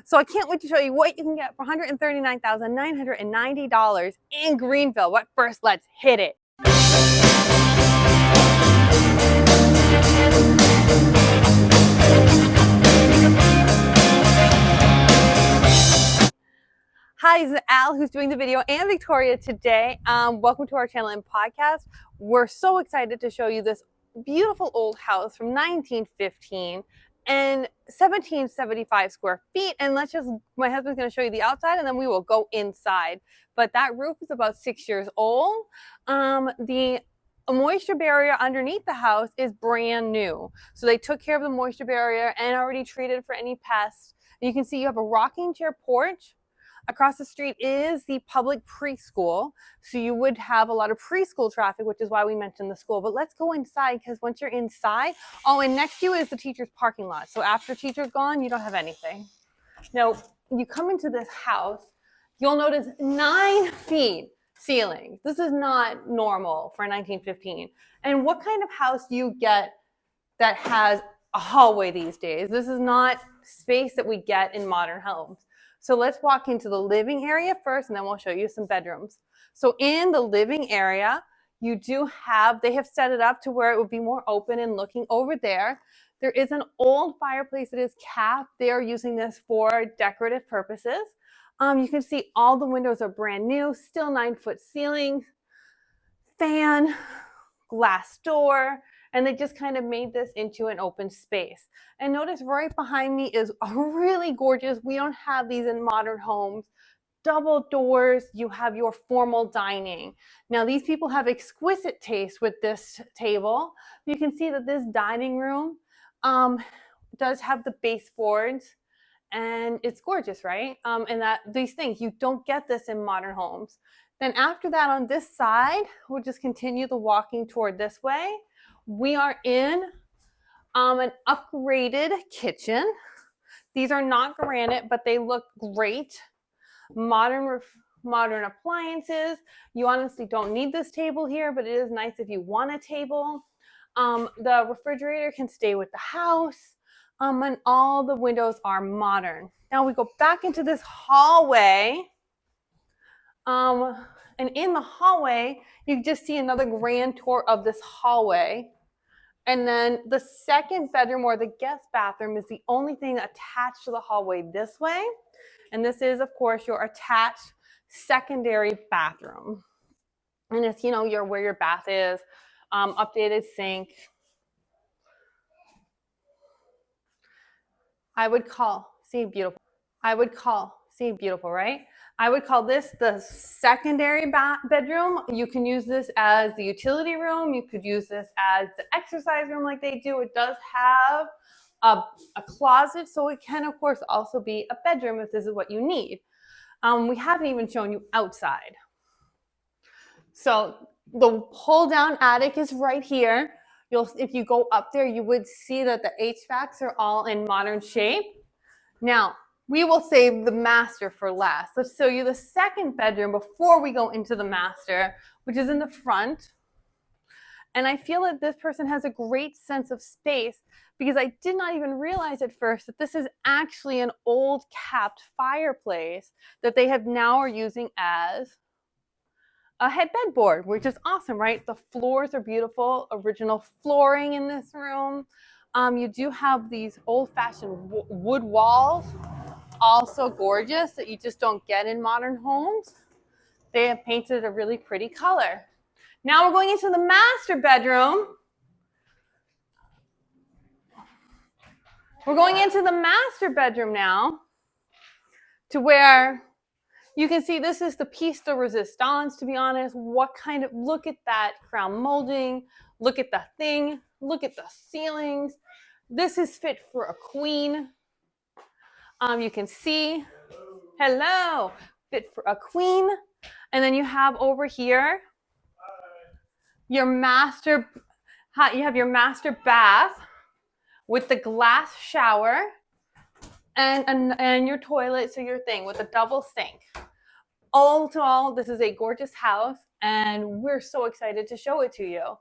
So I can't wait to show you what you can get for $139,990 in Greenville. But first, let's hit it. Hi, this is Al who's doing the video and Victoria today. Welcome to our channel and podcast. We're so excited to show you this beautiful old house from 1915 and 1775 square feet. And my husband's going to show you the outside and then we will go inside. But that roof is about 6 years old. The moisture barrier underneath the house is brand new. So they took care of the moisture barrier and already treated for any pests. You can see you have a rocking chair porch. Across the street is the public preschool. So you would have a lot of preschool traffic, which is why we mentioned the school. But let's go inside, because once you're inside, oh, and next to you is the teacher's parking lot. So after teacher's gone, you don't have anything. Now, you come into this house, you'll notice 9 feet ceiling. This is not normal for 1915. And what kind of house do you get that has a hallway these days? This is not space that we get in modern homes. So let's walk into the living area first, and then we'll show you some bedrooms. So in the living area, they have set it up to where it would be more open and looking over there. There is an old fireplace that is capped. They are using this for decorative purposes. You can see all the windows are brand new, still 9-foot ceilings, fan, glass door, and they just kind of made this into an open space. And notice right behind me is a really gorgeous, we don't have these in modern homes, double doors. You have your formal dining. Now these people have exquisite taste with this table. You can see that this dining room does have the baseboards, and it's gorgeous, right? And that these things, you don't get this in modern homes. Then after that, on this side, we'll just continue the walking toward this way. We are in an upgraded kitchen. These are not granite, but they look great. Modern appliances. You honestly don't need this table here, but it is nice if you want a table. The refrigerator can stay with the house. And all the windows are modern. Now we go back into this hallway. And in the hallway, you just see another grand tour of this hallway. And then the second bedroom, or the guest bathroom, is the only thing attached to the hallway this way. And this is, of course, your attached secondary bathroom. And it's, where your bath is, updated sink. See beautiful, right? I would call this the secondary bedroom. You can use this as the utility room. You could use this as the exercise room like they do. It does have a closet, so it can, of course, also be a bedroom if this is what you need. We haven't even shown you outside. So the pull-down attic is right here. If you go up there, you would see that the HVACs are all in modern shape. Now, we will save the master for last. Let's show you the second bedroom before we go into the master, which is in the front. And I feel that this person has a great sense of space, because I did not even realize at first that this is actually an old capped fireplace that they are using as a headboard, which is awesome, right? The floors are beautiful, original flooring in this room. You do have these old-fashioned wood walls, also gorgeous, that you just don't get in modern homes. They have painted a really pretty color. Now we're going into the master bedroom. We're going into the master bedroom now, to where you can see this is the piece de resistance, to be honest. Look at that crown molding. Look at the thing. Look at the ceilings. This is fit for a queen. You can see, hello, fit for a queen. And then you have over here your master bath with the glass shower and your toilet, so your thing with a double sink. All to all, this is a gorgeous house, and we're so excited to show it to you.